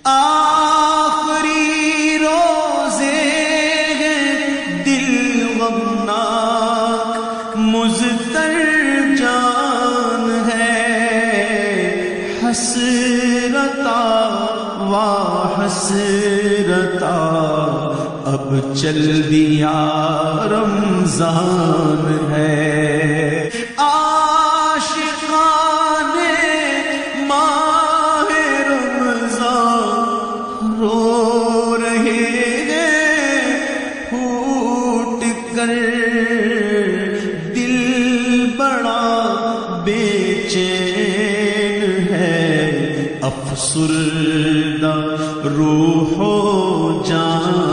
आखिरी रोजे हैं दिल गमनाक मुज़तर जान है, हसरता वा हसरता अब चल दिया रमजान है। आशिकाने माहे रमजान रो रहे हैं फूट कर, दिल बड़ा बेचैन है, अफसुर्दा रूहो जान